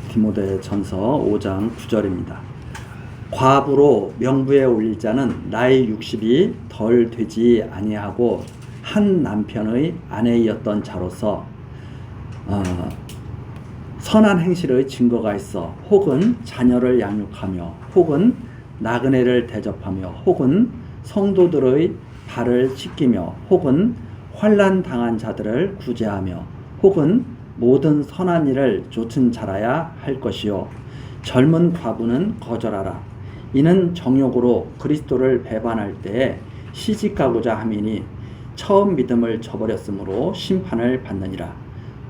디모데전서 5장 9절입니다. 과부로 명부에 올릴 자는 나이 60이 덜 되지 아니하고 한 남편의 아내이었던 자로서 선한 행실의 증거가 있어 혹은 자녀를 양육하며 혹은 나그네를 대접하며 혹은 성도들의 발을 씻기며 혹은 환난 당한 자들을 구제하며 혹은 모든 선한 일을 좇은 자라야 할 것이요 젊은 과부는 거절하라. 이는 정욕으로 그리스도를 배반할 때에 시집가고자 함이니 처음 믿음을 저버렸으므로 심판을 받느니라.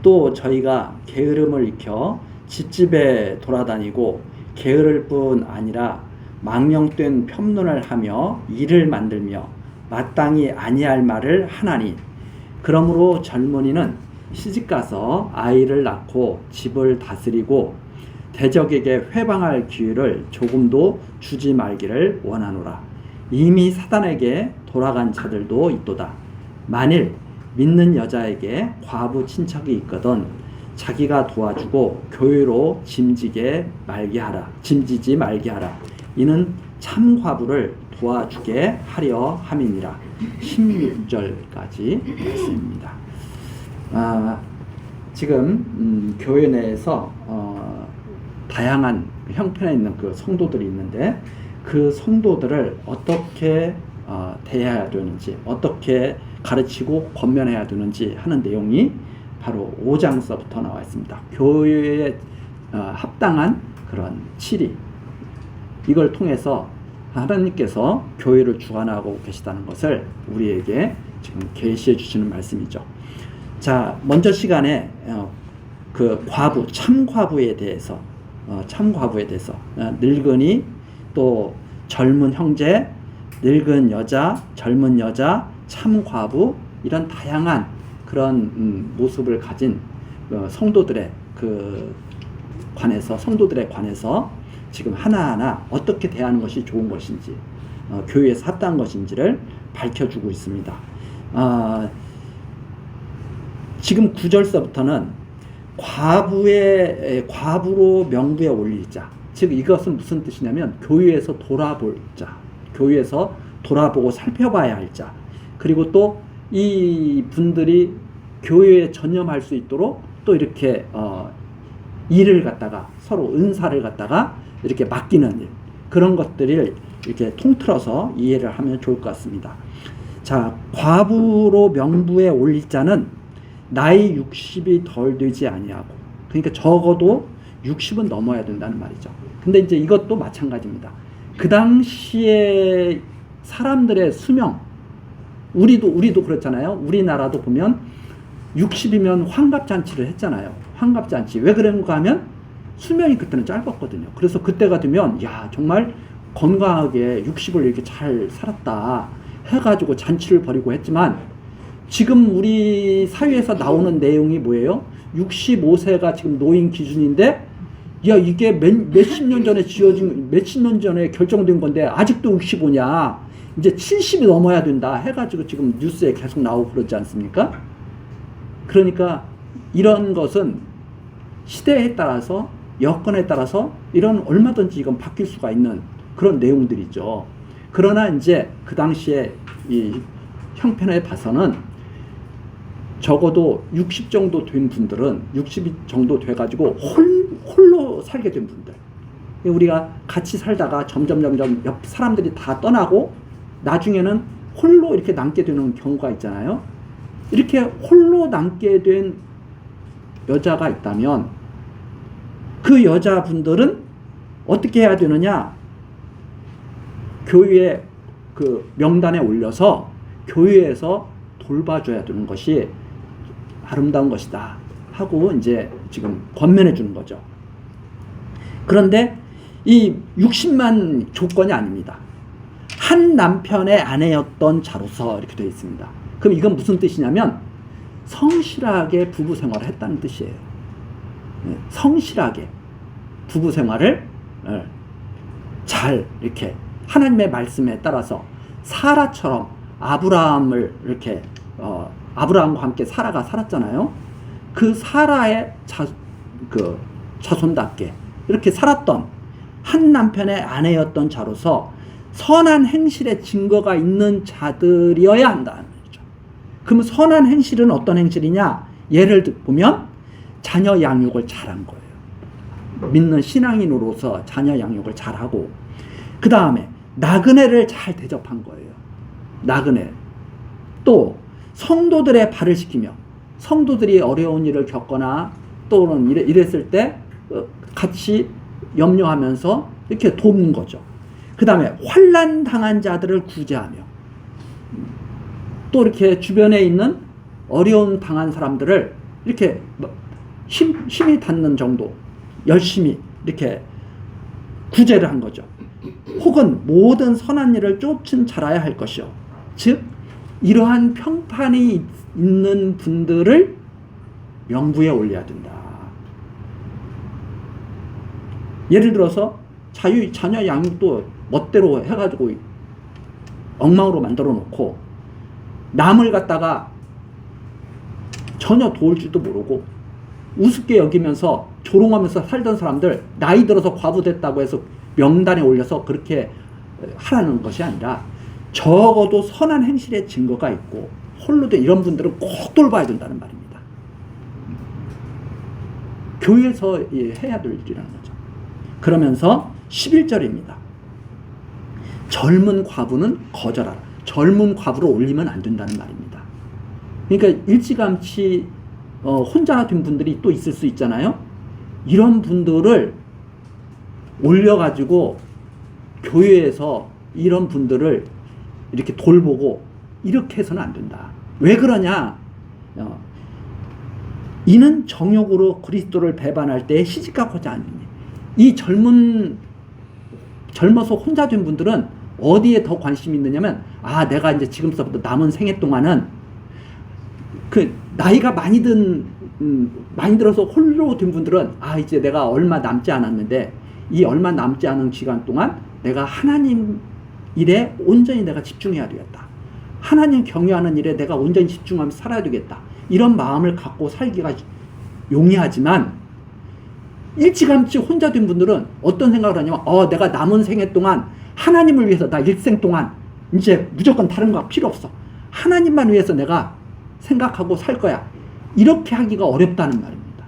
또 저희가 게으름을 익혀 집집에 돌아다니고 게으를 뿐 아니라 망령된 편론을 하며 일을 만들며 마땅히 아니할 말을 하나니 그러므로 젊은이는 시집가서 아이를 낳고 집을 다스리고 대적에게 회방할 기회를 조금도 주지 말기를 원하노라. 이미 사단에게 돌아간 자들도 있도다. 만일 믿는 여자에게 과부 친척이 있거든 자기가 도와주고 교회로 짐지지 말게 하라. 이는 참 과부를 도와주게 하려 함이니라. 16절까지 말씀입니다. 지금 교회 내에서 다양한 형편에 있는 그 성도들이 있는데 그 성도들을 어떻게 대해야 되는지, 어떻게 가르치고 권면해야 되는지 하는 내용이 바로 5장서부터 나와 있습니다. 교회에 합당한 그런 치리, 이걸 통해서 하나님께서 교회를 주관하고 계시다는 것을 우리에게 지금 계시해 주시는 말씀이죠. 자, 먼저 시간에 그 과부, 참과부에 대해서 늙은이, 또 젊은 형제, 늙은 여자, 젊은 여자, 참과부, 이런 다양한 그런 모습을 가진 성도들에 관해서 지금 하나하나 어떻게 대하는 것이 좋은 것인지, 교회에서 합당한 것인지를 밝혀주고 있습니다. 지금 9절서부터는 과부로 명부에 올릴 자, 즉 이것은 무슨 뜻이냐면 교회에서 돌아볼 자, 교회에서 돌아보고 살펴봐야 할 자, 그리고 또 이 분들이 교회에 전념할 수 있도록 또 이렇게 일을 갖다가 서로 은사를 갖다가 이렇게 맡기는 일, 그런 것들을 이렇게 통틀어서 이해를 하면 좋을 것 같습니다. 자, 과부로 명부에 올릴 자는 나이 60이 덜 되지 아니하고, 그러니까 적어도 60은 넘어야 된다는 말이죠. 근데 이제 이것도 마찬가지입니다. 그 당시에 사람들의 수명, 우리도 그렇잖아요. 우리나라도 보면 60이면 환갑잔치를 했잖아요. 환갑잔치. 왜 그런가 하면 수명이 그때는 짧았거든요. 그래서 그때가 되면 야, 정말 건강하게 60을 이렇게 잘 살았다 해가지고 잔치를 벌이고 했지만, 지금 우리 사회에서 나오는 내용이 뭐예요? 65세가 지금 노인 기준인데, 야, 이게 몇십 년 전에 결정된 건데 아직도 65냐? 이제 70이 넘어야 된다 해가지고 지금 뉴스에 계속 나오고 그러지 않습니까? 그러니까 이런 것은 시대에 따라서, 여건에 따라서 이런 얼마든지 이건 바뀔 수가 있는 그런 내용들이죠. 그러나 이제 그 당시에 이 형편에 봐서는 적어도 60 정도 된 분들은 60 정도 돼가지고 홀로 살게 된 분들, 우리가 같이 살다가 점점 옆 사람들이 다 떠나고 나중에는 홀로 이렇게 남게 되는 경우가 있잖아요. 이렇게 홀로 남게 된 여자가 있다면 그 여자분들은 어떻게 해야 되느냐? 교회에 그 명단에 올려서 교회에서 돌봐줘야 되는 것이 아름다운 것이다 하고 이제 지금 권면해 주는 거죠. 그런데 이 60만 조건이 아닙니다. 한 남편의 아내였던 자로서 이렇게 되어 있습니다. 그럼 이건 무슨 뜻이냐면 성실하게 부부 생활을 했다는 뜻이에요. 성실하게 부부 생활을 잘 이렇게 하나님의 말씀에 따라서 사라처럼 아브라함을 이렇게 아브라함과 함께 사라가 살았잖아요. 그 사라의 자손답게 이렇게 살았던 한 남편의 아내였던 자로서 선한 행실의 증거가 있는 자들이어야 한다는 거죠. 그럼 선한 행실은 어떤 행실이냐? 예를 보면 자녀 양육을 잘한 거예요. 믿는 신앙인으로서 자녀 양육을 잘하고, 그 다음에 나그네를 잘 대접한 거예요. 나그네. 또 성도들의 발을 씻기며, 성도들이 어려운 일을 겪거나 또는 이랬을 때 같이 염려하면서 이렇게 돕는 거죠. 그 다음에 환난 당한 자들을 구제하며, 또 이렇게 주변에 있는 어려운 당한 사람들을 이렇게 힘이 닿는 정도 열심히 이렇게 구제를 한 거죠. 혹은 모든 선한 일을 쫓은 자라야 할 것이요, 즉 이러한 평판이 있는 분들을 명부에 올려야 된다. 예를 들어서 자녀 양육도 멋대로 해가지고 엉망으로 만들어 놓고 남을 갖다가 전혀 도울 줄도 모르고 우습게 여기면서 조롱하면서 살던 사람들, 나이 들어서 과부 됐다고 해서 명단에 올려서 그렇게 하라는 것이 아니라 적어도 선한 행실의 증거가 있고 홀로 된 이런 분들은 꼭 돌봐야 된다는 말입니다. 교회에서 해야 될 일이라는 거죠. 그러면서 11절입니다. 젊은 과부는 거절하라. 젊은 과부를 올리면 안 된다는 말입니다. 그러니까 일찌감치 혼자 된 분들이 또 있을 수 있잖아요. 이런 분들을 올려가지고 교회에서 이런 분들을 이렇게 돌보고 이렇게 해서는 안 된다. 왜 그러냐? 이는 정욕으로 그리스도를 배반할 때 시집가고자 하느니. 이 젊어서 혼자 된 분들은 어디에 더 관심이 있느냐면, 내가 이제 지금서부터 남은 생애 동안은 그 나이가 많이 들어서 홀로 된 분들은 이제 내가 얼마 남지 않았는데 이 얼마 남지 않은 기간 동안 내가 하나님 일에 온전히 내가 집중해야 되겠다. 하나님 경외하는 일에 내가 온전히 집중하면서 살아야 되겠다. 이런 마음을 갖고 살기가 용이하지만, 일찌감치 혼자 된 분들은 어떤 생각을 하냐면, 내가 남은 생애 동안 하나님을 위해서, 나 일생 동안 이제 무조건 다른 거 필요 없어. 하나님만 위해서 내가 생각하고 살 거야. 이렇게 하기가 어렵다는 말입니다.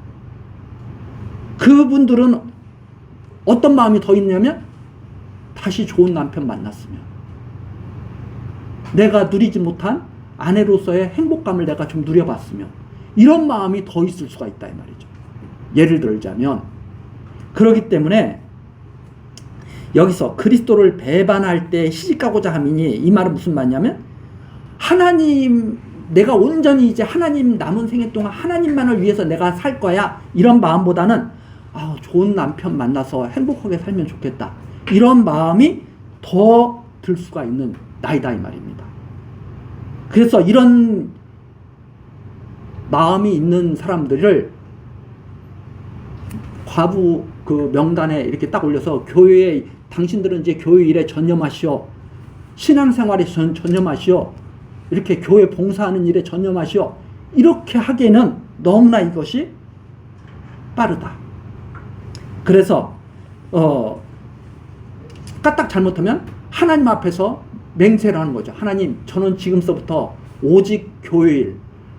그분들은 어떤 마음이 더 있냐면, 다시 좋은 남편 만났으면, 내가 누리지 못한 아내로서의 행복감을 내가 좀 누려봤으면, 이런 마음이 더 있을 수가 있다 이 말이죠. 예를 들자면, 그렇기 때문에 여기서 그리스도를 배반할 때 시집가고자 함이니, 이 말은 무슨 말이냐면, 내가 온전히 이제 하나님 남은 생애 동안 하나님만을 위해서 내가 살 거야, 이런 마음보다는 좋은 남편 만나서 행복하게 살면 좋겠다, 이런 마음이 더 들 수가 있는 나이다 이 말입니다. 그래서 이런 마음이 있는 사람들을 과부 그 명단에 이렇게 딱 올려서, 교회에 당신들은 이제 교회 일에 전념하시오, 신앙생활에 전념하시오, 이렇게 교회 봉사하는 일에 전념하시오, 이렇게 하기에는 너무나 이것이 빠르다. 그래서 까딱 잘못하면 하나님 앞에서 맹세를 하는 거죠. 하나님, 저는 지금서부터 오직 교회 일,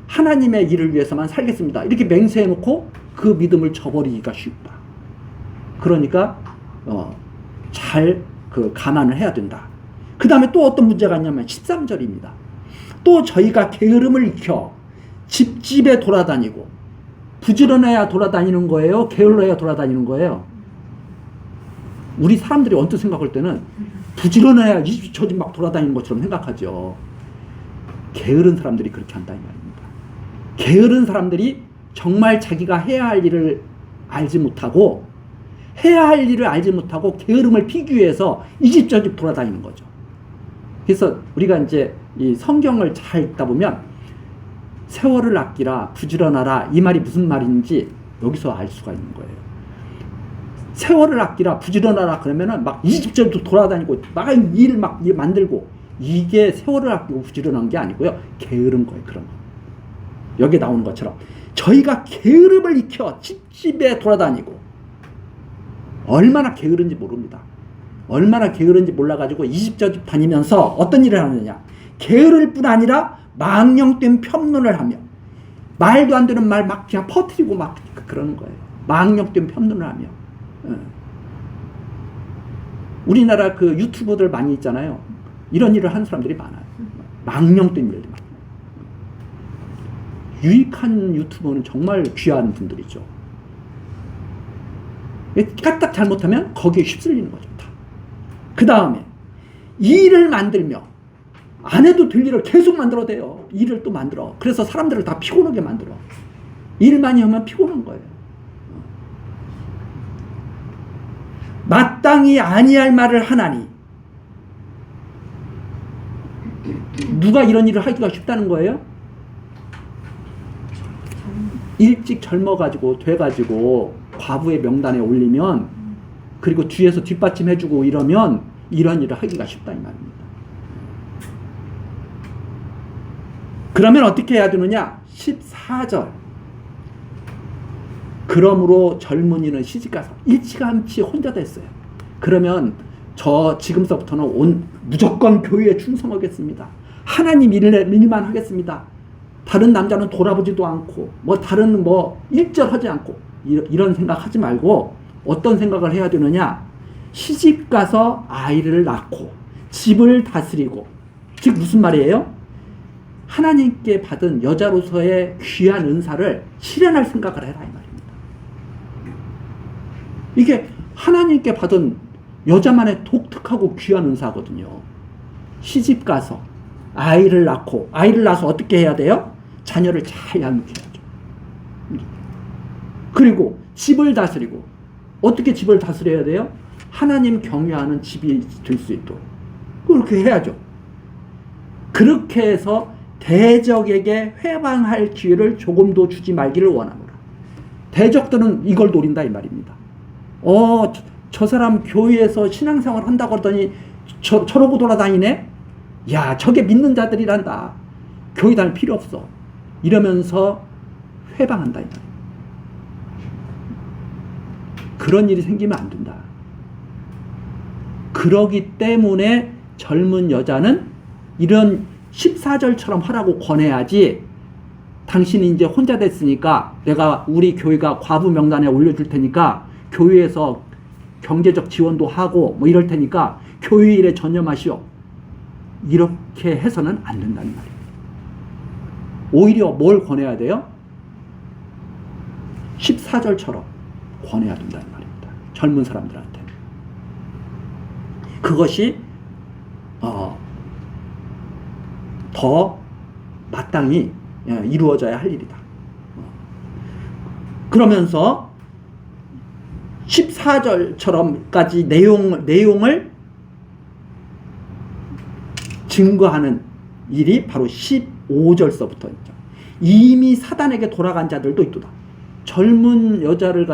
하나님의 일을 위해서만 살겠습니다. 이렇게 맹세해놓고 그 믿음을 저버리기가 쉽다. 그러니까 잘 감안을 해야 된다. 그 다음에 또 어떤 문제가 있냐면 13절입니다. 또 저희가 게으름을 익혀 집집에 돌아다니고, 부지런해야 돌아다니는 거예요? 게을러야 돌아다니는 거예요? 우리 사람들이 언뜻 생각할 때는 부지런해야 이 집 저 집 막 돌아다니는 것처럼 생각하죠. 게으른 사람들이 그렇게 한다 이 말입니다. 게으른 사람들이 정말 자기가 해야 할 일을 알지 못하고 게으름을 피기 위해서 이 집 저 집 돌아다니는 거죠. 그래서 우리가 이제 이 성경을 잘 읽다 보면 세월을 아끼라, 부지런하라, 이 말이 무슨 말인지 여기서 알 수가 있는 거예요. 세월을 아끼라, 부지런하라 그러면은 막 이 집 저 집 돌아다니고 막 일 만들고, 이게 세월을 아끼고 부지런한 게 아니고요, 게으른 거예요. 그런 거. 여기에 나오는 것처럼 저희가 게으름을 익혀 집집에 돌아다니고, 얼마나 게으른지 모릅니다. 얼마나 게으른지 몰라가지고 이 집 저 집 다니면서 어떤 일을 하느냐. 게으를 뿐 아니라 망령된 편론을 하며 말도 안 되는 말 막 그냥 퍼뜨리고 막 그러는 거예요. 망령된 편론을 하며. 우리나라 그 유튜버들 많이 있잖아요. 이런 일을 하는 사람들이 많아요. 망령된 일들 많아요. 유익한 유튜버는 정말 귀한 분들이죠. 까딱 잘못하면 거기에 휩쓸리는 거죠. 그 다음에 일을 만들며 안 해도 될 일을 계속 만들어대요. 일을 또 만들어. 그래서 사람들을 다 피곤하게 만들어. 일 많이 하면 피곤한 거예요. 마땅히 아니할 말을 하나니 누가 이런 일을 하기가 쉽다는 거예요? 일찍 젊어가지고 돼가지고 과부의 명단에 올리면 그리고 뒤에서 뒷받침해주고 이러면 이런 일을 하기가 쉽다 이 말입니다. 그러면 어떻게 해야 되느냐? 14절 그러므로 젊은이는 시집가서 일찌감치 혼자 됐어요. 그러면 저 지금서부터는 무조건 교회에 충성하겠습니다. 하나님 일만 하겠습니다. 다른 남자는 돌아보지도 않고 다른 일절하지 않고 이런 생각하지 말고 어떤 생각을 해야 되느냐? 시집가서 아이를 낳고 집을 다스리고 즉 무슨 말이에요? 하나님께 받은 여자로서의 귀한 은사를 실현할 생각을 해라 이 말입니다. 이게 하나님께 받은 여자만의 독특하고 귀한 은사거든요. 시집가서 아이를 낳고 아이를 낳아서 어떻게 해야 돼요? 자녀를 잘 양육해야죠. 그리고 집을 다스리고 어떻게 집을 다스려야 돼요? 하나님 경외하는 집이 될 수 있도록 그렇게 해야죠. 그렇게 해서 대적에게 회방할 기회를 조금도 주지 말기를 원하노라. 대적들은 이걸 노린다 이 말입니다. 저 사람 교회에서 신앙생활 한다고 하더니 저러고 돌아다니네? 야, 저게 믿는 자들이란다. 교회 다닐 필요 없어. 이러면서 회방한다 이 말이에요. 그런 일이 생기면 안 된다. 그러기 때문에 젊은 여자는 이런 14절처럼 하라고 권해야지 당신이 이제 혼자 됐으니까 내가 우리 교회가 과부 명단에 올려줄 테니까 교회에서 경제적 지원도 하고 이럴 테니까 교회 일에 전념하시오. 이렇게 해서는 안 된다는 말이에요. 오히려 뭘 권해야 돼요? 14절처럼 권해야 된다는 말입니다. 젊은 사람들한테. 그것이 더 마땅히 이루어져야 할 일이다. 그러면서 14절처럼까지 내용을 증거하는 일이 바로 15절서부터 있죠. 이미 사단에게 돌아간 자들도 있도다. 젊은 여자를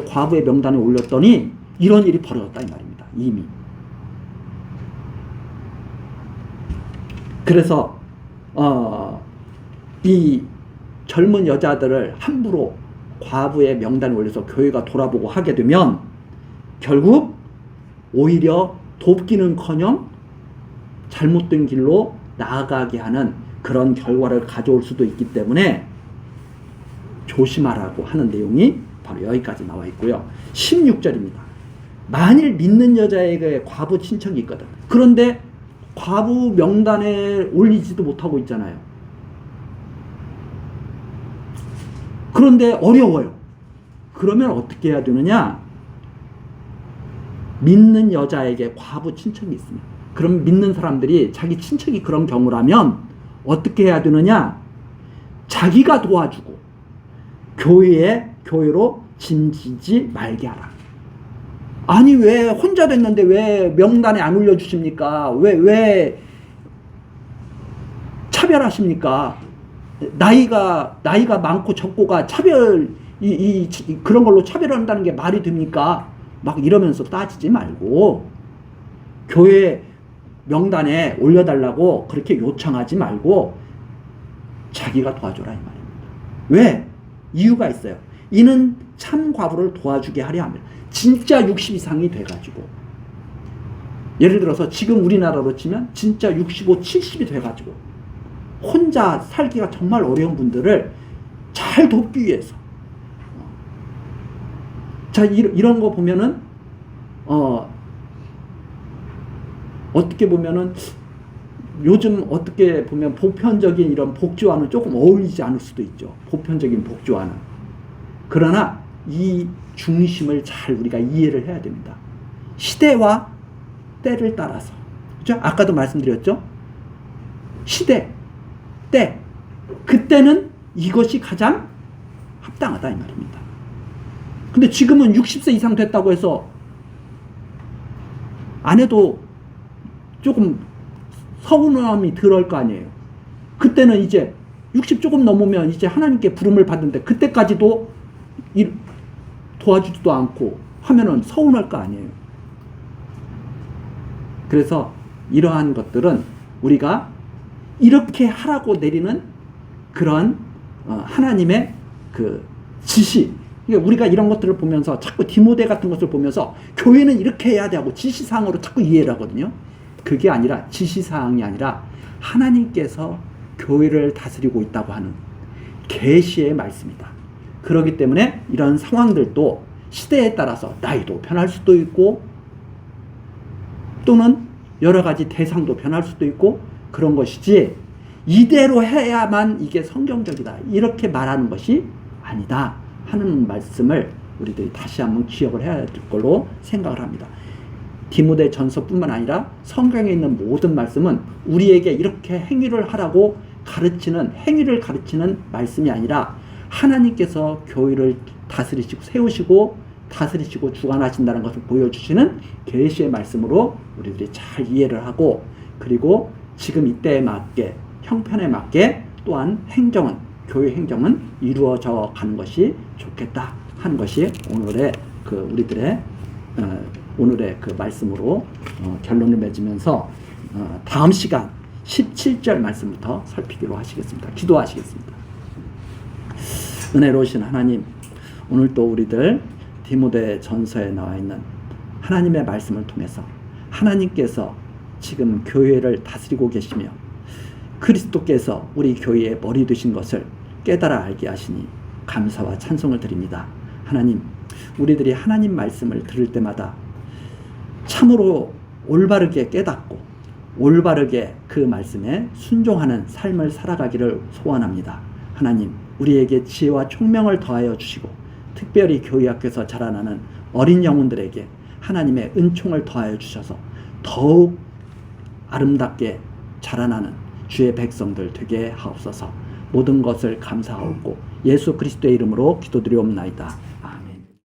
과부의 명단에 올렸더니 이런 일이 벌어졌다 이 말입니다. 이미. 그래서 이 젊은 여자들을 함부로 과부의 명단에 올려서 교회가 돌아보고 하게 되면 결국 오히려 돕기는커녕 잘못된 길로 나아가게 하는 그런 결과를 가져올 수도 있기 때문에 조심하라고 하는 내용이 바로 여기까지 나와 있고요. 16절입니다. 만일 믿는 여자에게 과부 친척이 있거든. 그런데 과부 명단에 올리지도 못하고 있잖아요. 그런데 어려워요. 그러면 어떻게 해야 되느냐? 믿는 여자에게 과부 친척이 있습니다. 그럼 믿는 사람들이 자기 친척이 그런 경우라면 어떻게 해야 되느냐? 자기가 도와주고 교회로 짐지지 말게 하라. 아니 왜 혼자 됐는데 왜 명단에 안 올려주십니까? 왜 차별하십니까? 나이가 많고 적고가 그런 걸로 차별한다는 게 말이 됩니까? 막 이러면서 따지지 말고 교회 명단에 올려달라고 그렇게 요청하지 말고 자기가 도와줘라 이 말입니다. 왜? 이유가 있어요. 이는 참 과부를 도와주게 하려 합니다. 진짜 60 이상이 돼가지고, 예를 들어서 지금 우리나라로 치면 진짜 65, 70이 돼가지고 혼자 살기가 정말 어려운 분들을 잘 돕기 위해서, 자, 이런 거 보면은 어떻게 보면은 요즘 어떻게 보면 보편적인 이런 복지와는 조금 어울리지 않을 수도 있죠. 보편적인 복지와는. 그러나 이 중심을 잘 우리가 이해를 해야 됩니다. 시대와 때를 따라서. 그죠? 아까도 말씀드렸죠? 시대, 때. 그때는 이것이 가장 합당하다 이 말입니다. 근데 지금은 60세 이상 됐다고 해서 안 해도 조금 서운함이 덜할 거 아니에요. 그때는 이제 60 조금 넘으면 이제 하나님께 부름을 받는데 그때까지도 도와주지도 않고 하면은 서운할 거 아니에요. 그래서 이러한 것들은 우리가 이렇게 하라고 내리는 그런 하나님의 그 지시, 그러니까 우리가 이런 것들을 보면서 자꾸 디모데 같은 것을 보면서 교회는 이렇게 해야 되고 지시사항으로 자꾸 이해를 하거든요. 그게 아니라 지시사항이 아니라 하나님께서 교회를 다스리고 있다고 하는 계시의 말씀이다. 그렇기 때문에 이런 상황들도 시대에 따라서 나이도 변할 수도 있고 또는 여러 가지 대상도 변할 수도 있고 그런 것이지 이대로 해야만 이게 성경적이다 이렇게 말하는 것이 아니다 하는 말씀을 우리들이 다시 한번 기억을 해야 될 걸로 생각을 합니다. 디모데 전서뿐만 아니라 성경에 있는 모든 말씀은 우리에게 이렇게 행위를 하라고 가르치는, 행위를 가르치는 말씀이 아니라 하나님께서 교회를 다스리시고 세우시고 다스리시고 주관하신다는 것을 보여주시는 계시의 말씀으로 우리들이 잘 이해를 하고, 그리고 지금 이때에 맞게 형편에 맞게 또한 행정은, 교회 행정은 이루어져 가는 것이 좋겠다 하는 것이 오늘의 그 우리들의 오늘의 그 말씀으로 결론을 맺으면서 다음 시간 17절 말씀부터 살피기로 하시겠습니다. 기도하시겠습니다. 은혜로우신 하나님, 오늘 또 우리들 디모데 전서에 나와 있는 하나님의 말씀을 통해서 하나님께서 지금 교회를 다스리고 계시며 그리스도께서 우리 교회의 머리 되신 것을 깨달아 알게 하시니 감사와 찬송을 드립니다. 하나님, 우리들이 하나님 말씀을 들을 때마다 참으로 올바르게 깨닫고 올바르게 그 말씀에 순종하는 삶을 살아가기를 소원합니다. 하나님, 우리에게 지혜와 총명을 더하여 주시고 특별히 교회 학교에서 자라나는 어린 영혼들에게 하나님의 은총을 더하여 주셔서 더욱 아름답게 자라나는 주의 백성들 되게 하옵소서. 모든 것을 감사하고 예수 그리스도의 이름으로 기도드리옵나이다.